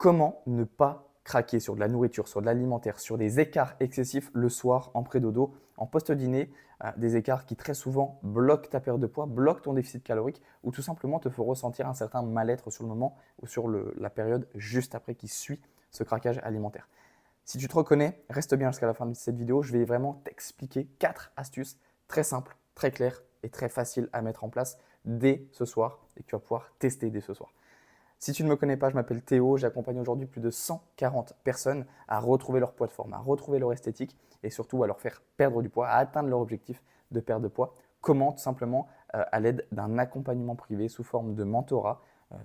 Comment ne pas craquer sur de la nourriture, sur de l'alimentaire, sur des écarts excessifs le soir en pré-dodo, en post-dîner, des écarts qui très souvent bloquent ta perte de poids, bloquent ton déficit calorique ou tout simplement te font ressentir un certain mal-être sur le moment ou sur la période juste après qui suit ce craquage alimentaire. Si tu te reconnais, reste bien jusqu'à la fin de cette vidéo. Je vais vraiment t'expliquer 4 astuces très simples, très claires et très faciles à mettre en place dès ce soir et que tu vas pouvoir tester dès ce soir. Si tu ne me connais pas, je m'appelle Théo, j'accompagne aujourd'hui plus de 140 personnes à retrouver leur poids de forme, à retrouver leur esthétique et surtout à leur faire perdre du poids, à atteindre leur objectif de perte de poids. Comment? Tout simplement à l'aide d'un accompagnement privé sous forme de mentorat,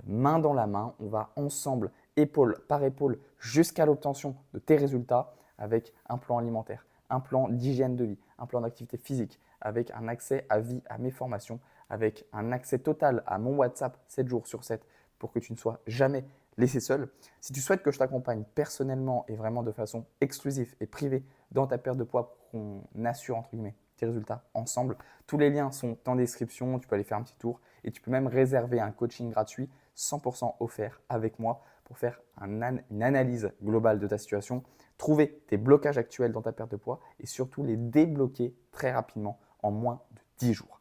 main dans la main. On va ensemble, épaule par épaule, jusqu'à l'obtention de tes résultats avec un plan alimentaire, un plan d'hygiène de vie, un plan d'activité physique, avec un accès à vie à mes formations, avec un accès total à mon WhatsApp 7 jours sur 7 pour que tu ne sois jamais laissé seul. Si tu souhaites que je t'accompagne personnellement et vraiment de façon exclusive et privée dans ta perte de poids pour qu'on assure entre guillemets tes résultats ensemble, tous les liens sont en description, tu peux aller faire un petit tour et tu peux même réserver un coaching gratuit 100% offert avec moi pour faire une analyse globale de ta situation, trouver tes blocages actuels dans ta perte de poids et surtout les débloquer très rapidement en moins de 10 jours.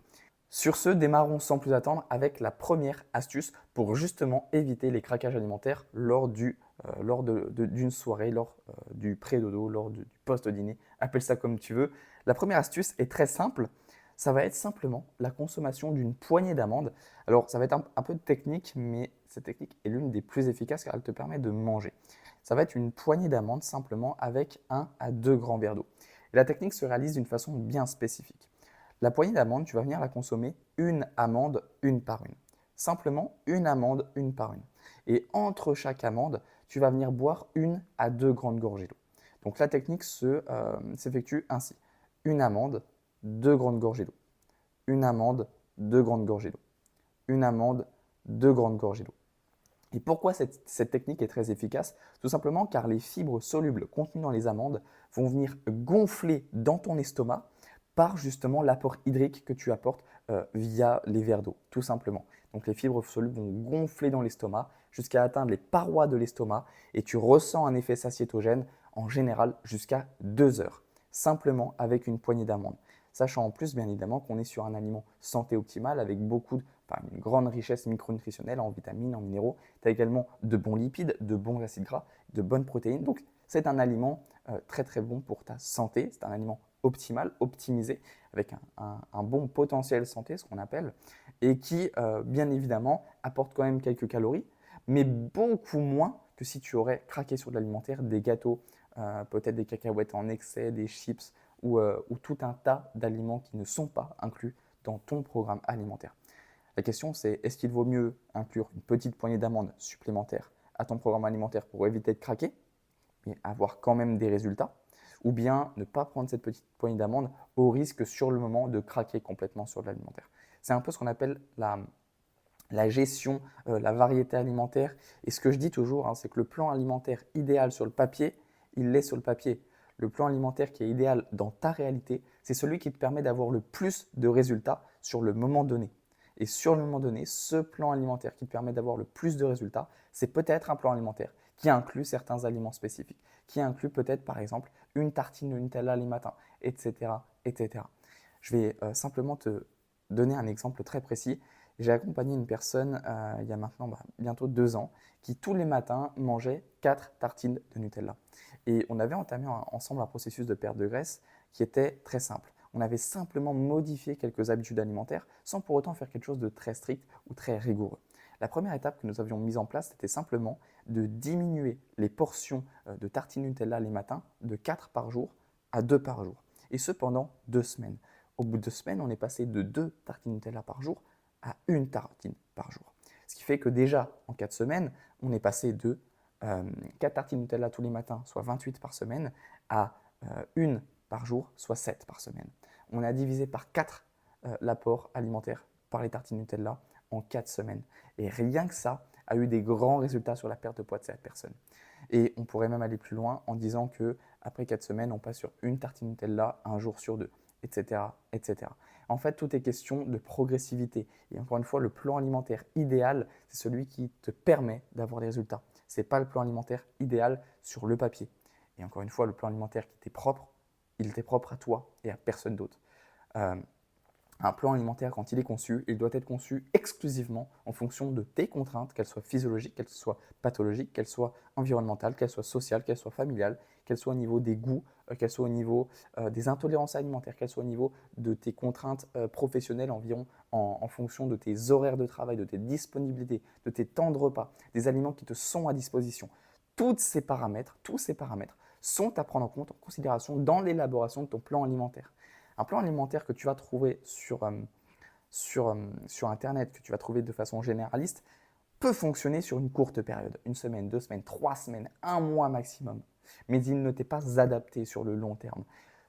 Sur ce, démarrons sans plus attendre avec la première astuce pour justement éviter les craquages alimentaires lors d'une soirée, lors du pré-dodo, lors du post-dîner, appelle ça comme tu veux. La première astuce est très simple, ça va être simplement la consommation d'une poignée d'amandes. Alors ça va être un peu technique, mais cette technique est l'une des plus efficaces car elle te permet de manger. Ça va être une poignée d'amandes simplement avec 1 à 2 grands verres d'eau. Et la technique se réalise d'une façon bien spécifique. La poignée d'amandes, tu vas venir la consommer une amande, une par une. Simplement une amande, une par une. Et entre chaque amande, tu vas venir boire 1 à 2 grandes gorgées d'eau. Donc la technique s'effectue ainsi. Une amande, 2 grandes gorgées d'eau. Une amande, 2 grandes gorgées d'eau. Une amande, 2 grandes gorgées d'eau. Et pourquoi cette technique est très efficace? Tout simplement car les fibres solubles contenues dans les amandes vont venir gonfler dans ton estomac par justement l'apport hydrique que tu apportes via les verres d'eau, tout simplement. Donc les fibres solubles vont gonfler dans l'estomac jusqu'à atteindre les parois de l'estomac et tu ressens un effet satiétogène en général jusqu'à 2 heures, simplement avec une poignée d'amandes. Sachant en plus, bien évidemment, qu'on est sur un aliment santé optimale avec une grande richesse micronutritionnelle en vitamines, en minéraux. Tu as également de bons lipides, de bons acides gras, de bonnes protéines. Donc, c'est un aliment très très bon pour ta santé. C'est un aliment optimal, optimisé, avec un bon potentiel santé, ce qu'on appelle, et qui, bien évidemment, apporte quand même quelques calories, mais beaucoup moins que si tu aurais craqué sur de l'alimentaire, des gâteaux, peut-être des cacahuètes en excès, des chips, ou tout un tas d'aliments qui ne sont pas inclus dans ton programme alimentaire. La question c'est, est-ce qu'il vaut mieux inclure une petite poignée d'amandes supplémentaires à ton programme alimentaire pour éviter de craquer et avoir quand même des résultats, ou bien ne pas prendre cette petite poignée d'amandes au risque sur le moment de craquer complètement sur de l'alimentaire. C'est un peu ce qu'on appelle la gestion, la variété alimentaire. Et ce que je dis toujours, c'est que le plan alimentaire idéal sur le papier, il l'est sur le papier. Le plan alimentaire qui est idéal dans ta réalité, c'est celui qui te permet d'avoir le plus de résultats sur le moment donné. Et sur le moment donné, ce plan alimentaire qui te permet d'avoir le plus de résultats, c'est peut-être un plan alimentaire qui inclut certains aliments spécifiques, qui inclut peut-être par exemple une tartine de Nutella les matins, etc. etc. Je vais simplement te donner un exemple très précis. J'ai accompagné une personne il y a maintenant bientôt 2 ans qui tous les matins mangeait 4 tartines de Nutella. Et on avait entamé ensemble un processus de perte de graisse qui était très simple. On avait simplement modifié quelques habitudes alimentaires sans pour autant faire quelque chose de très strict ou très rigoureux. La première étape que nous avions mise en place, c'était simplement de diminuer les portions de tartines Nutella les matins de 4 par jour à 2 par jour. Et ce pendant 2 semaines. Au bout de 2 semaines, on est passé de 2 tartines Nutella par jour à 1 tartine par jour. Ce qui fait que déjà, en 4 semaines, on est passé de 4 tartines Nutella tous les matins, soit 28 par semaine, à 1 par jour, soit 7 par semaine. On a divisé par 4 l'apport alimentaire par les tartines Nutella en 4 semaines. Et rien que ça a eu des grands résultats sur la perte de poids de cette personne. Et on pourrait même aller plus loin en disant qu'après 4 semaines, on passe sur 1 tartine Nutella un jour sur 2, etc., etc. En fait, tout est question de progressivité. Et encore une fois, le plan alimentaire idéal, c'est celui qui te permet d'avoir des résultats. Ce n'est pas le plan alimentaire idéal sur le papier. Et encore une fois, le plan alimentaire qui t'est propre, il t'est propre à toi et à personne d'autre. Euh, un plan alimentaire, quand il est conçu, il doit être conçu exclusivement en fonction de tes contraintes, qu'elles soient physiologiques, qu'elles soient pathologiques, qu'elles soient environnementales, qu'elles soient sociales, qu'elles soient familiales, qu'elles soient au niveau des goûts, qu'elles soient au niveau des intolérances alimentaires, qu'elles soient au niveau de tes contraintes professionnelles environ en fonction de tes horaires de travail, de tes disponibilités, de tes temps de repas, des aliments qui te sont à disposition. Tous ces paramètres sont à prendre en compte, en considération dans l'élaboration de ton plan alimentaire. Un plan alimentaire que tu vas trouver sur Internet, que tu vas trouver de façon généraliste, peut fonctionner sur une courte période, une semaine, 2 semaines, 3 semaines, un mois maximum. Mais il ne t'est pas adapté sur le long terme.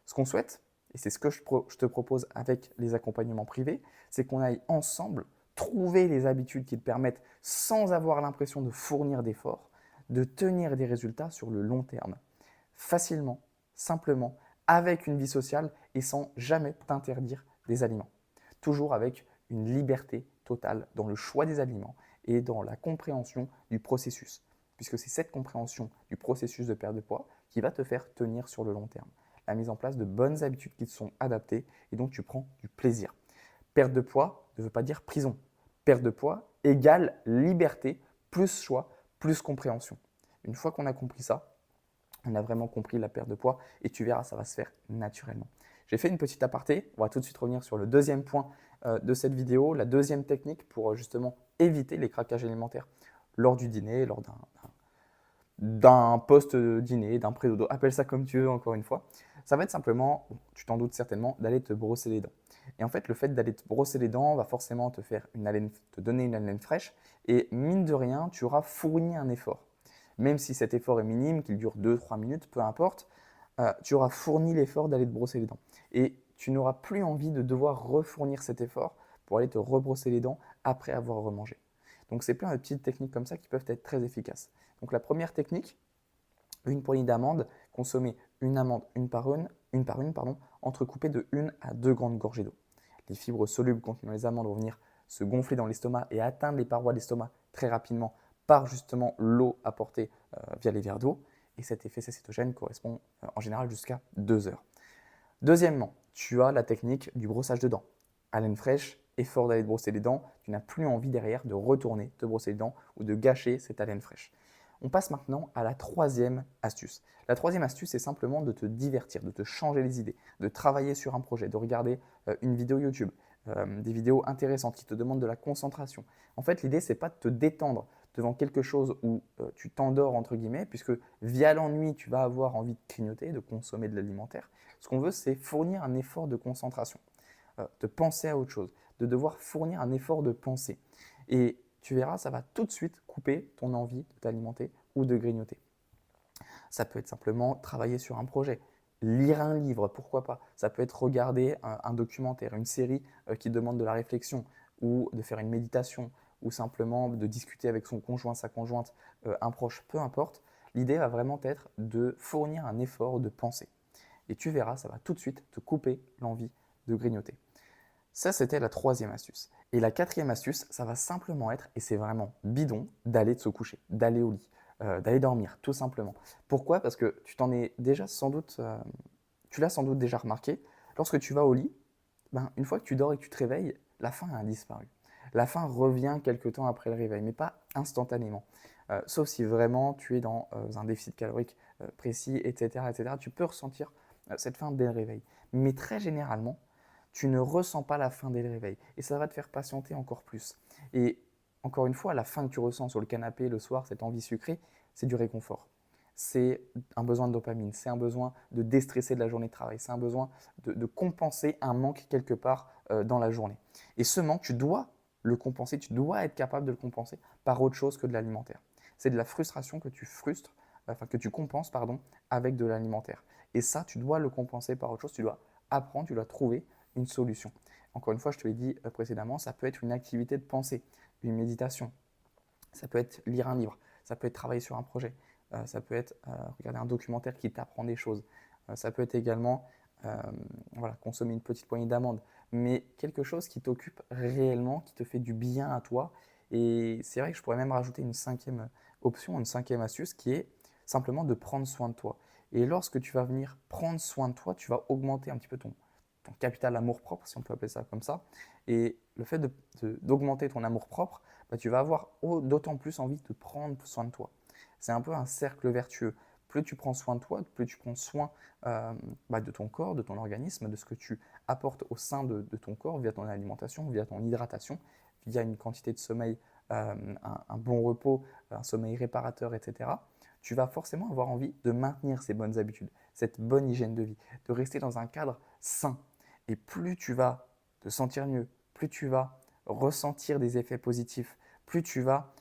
Ce qu'on souhaite, et c'est ce que je te propose avec les accompagnements privés, c'est qu'on aille ensemble trouver les habitudes qui te permettent, sans avoir l'impression de fournir d'efforts, de tenir des résultats sur le long terme. Facilement, simplement, avec une vie sociale et sans jamais t'interdire des aliments. Toujours avec une liberté totale dans le choix des aliments et dans la compréhension du processus, puisque c'est cette compréhension du processus de perte de poids qui va te faire tenir sur le long terme. La mise en place de bonnes habitudes qui te sont adaptées et donc tu prends du plaisir. Perte de poids ne veut pas dire prison. Perte de poids égale liberté, plus choix, plus compréhension. Une fois qu'on a compris ça, on a vraiment compris la perte de poids et tu verras, ça va se faire naturellement. J'ai fait une petite aparté, on va tout de suite revenir sur le deuxième point de cette vidéo, la deuxième technique pour justement éviter les craquages alimentaires lors du dîner, lors d'un post-dîner, d'un pré-dodo, appelle ça comme tu veux encore une fois. Ça va être simplement, tu t'en doutes certainement, d'aller te brosser les dents. Et en fait, le fait d'aller te brosser les dents va forcément te donner une haleine fraîche et mine de rien, tu auras fourni un effort. Même si cet effort est minime, qu'il dure 2-3 minutes, peu importe, tu auras fourni l'effort d'aller te brosser les dents. Et tu n'auras plus envie de devoir refournir cet effort pour aller te rebrosser les dents après avoir remangé. Donc c'est plein de petites techniques comme ça qui peuvent être très efficaces. Donc la première technique, une poignée d'amandes, consommer une amande une par une, entrecoupée de 1 à 2 grandes gorgées d'eau. Les fibres solubles contenant les amandes vont venir se gonfler dans l'estomac et atteindre les parois de l'estomac très rapidement par justement l'eau apportée via les verres d'eau. Et cet effet cétogène correspond en général jusqu'à 2 heures. Deuxièmement, tu as la technique du brossage de dents. Haleine fraîche, effort d'aller te brosser les dents, tu n'as plus envie derrière de retourner te brosser les dents ou de gâcher cette haleine fraîche. On passe maintenant à la troisième astuce. La troisième astuce, c'est simplement de te divertir, de te changer les idées, de travailler sur un projet, de regarder une vidéo YouTube, des vidéos intéressantes qui te demandent de la concentration. En fait, l'idée, ce n'est pas de te détendre devant quelque chose où tu t'endors, entre guillemets, puisque via l'ennui, tu vas avoir envie de grignoter, de consommer de l'alimentaire. Ce qu'on veut, c'est fournir un effort de concentration, de penser à autre chose, de devoir fournir un effort de pensée. Et tu verras, ça va tout de suite couper ton envie de t'alimenter ou de grignoter. Ça peut être simplement travailler sur un projet, lire un livre, pourquoi pas. Ça peut être regarder un documentaire, une série qui demande de la réflexion ou de faire une méditation ou simplement de discuter avec son conjoint, sa conjointe, un proche, peu importe. L'idée va vraiment être de fournir un effort de pensée. Et tu verras, ça va tout de suite te couper l'envie de grignoter. Ça, c'était la troisième astuce. Et la quatrième astuce, ça va simplement être, et c'est vraiment bidon, d'aller se coucher, d'aller au lit, d'aller dormir, tout simplement. Pourquoi? Parce que tu l'as sans doute déjà remarqué, lorsque tu vas au lit, une fois que tu dors et que tu te réveilles, la faim a disparu. La faim revient quelque temps après le réveil, mais pas instantanément. Sauf si vraiment tu es dans un déficit calorique précis, etc., etc. Tu peux ressentir cette faim dès le réveil. Mais très généralement, tu ne ressens pas la faim dès le réveil. Et ça va te faire patienter encore plus. Et encore une fois, la faim que tu ressens sur le canapé le soir, cette envie sucrée, c'est du réconfort. C'est un besoin de dopamine, c'est un besoin de déstresser de la journée de travail, c'est un besoin de compenser un manque quelque part dans la journée. Et ce manque, tu dois le compenser, tu dois être capable de le compenser par autre chose que de l'alimentaire. C'est de la frustration que tu compenses avec de l'alimentaire. Et ça, tu dois le compenser par autre chose, tu dois apprendre, tu dois trouver une solution. Encore une fois, je te l'ai dit précédemment, ça peut être une activité de pensée, une méditation, ça peut être lire un livre, ça peut être travailler sur un projet, ça peut être regarder un documentaire qui t'apprend des choses, ça peut être également consommer une petite poignée d'amandes, mais quelque chose qui t'occupe réellement, qui te fait du bien à toi. Et c'est vrai que je pourrais même rajouter une cinquième option, une cinquième astuce qui est simplement de prendre soin de toi. Et lorsque tu vas venir prendre soin de toi, tu vas augmenter un petit peu ton capital amour-propre, si on peut appeler ça comme ça. Et le fait d'augmenter ton amour-propre, bah, tu vas avoir d'autant plus envie de prendre soin de toi. C'est un peu un cercle vertueux. Plus tu prends soin de toi, plus tu prends soin bah, de ton corps, de ton organisme, de ce que tu apportes au sein de ton corps via ton alimentation, via ton hydratation, via une quantité de sommeil, un bon repos, un sommeil réparateur, etc. Tu vas forcément avoir envie de maintenir ces bonnes habitudes, cette bonne hygiène de vie, de rester dans un cadre sain. Et plus tu vas te sentir mieux, plus tu vas ressentir des effets positifs, plus tu vas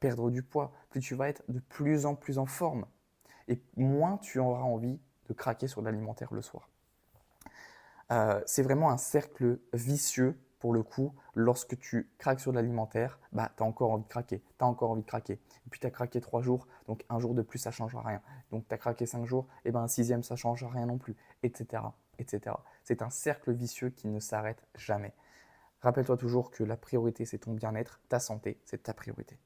perdre du poids, plus tu vas être de plus en forme et moins tu auras envie de craquer sur l'alimentaire le soir. C'est vraiment un cercle vicieux pour le coup. Lorsque tu craques sur l'alimentaire, bah, tu as encore envie de craquer, tu as encore envie de craquer. Et puis tu as craqué 3 jours, donc un jour de plus, ça ne changera rien. Donc tu as craqué 5 jours, et ben un sixième, ça ne changera rien non plus, etc. etc. C'est un cercle vicieux qui ne s'arrête jamais. Rappelle-toi toujours que la priorité, c'est ton bien-être, ta santé, c'est ta priorité.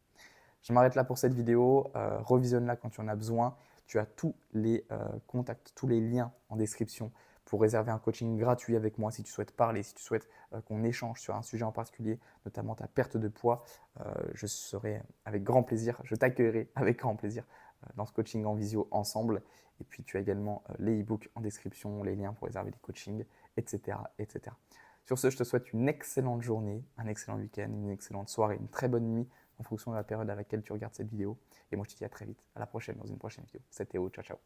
Je m'arrête là pour cette vidéo. Revisionne-la quand tu en as besoin. Tu as tous les contacts, tous les liens en description pour réserver un coaching gratuit avec moi si tu souhaites parler, si tu souhaites qu'on échange sur un sujet en particulier, notamment ta perte de poids. Je serai avec grand plaisir, je t'accueillerai avec grand plaisir dans ce coaching en visio ensemble. Et puis tu as également les e-books en description, les liens pour réserver des coachings, etc., etc. Sur ce, je te souhaite une excellente journée, un excellent week-end, une excellente soirée, une très bonne nuit en fonction de la période à laquelle tu regardes cette vidéo. Et moi, je te dis à très vite, à la prochaine dans une prochaine vidéo. C'était Théo, ciao ciao.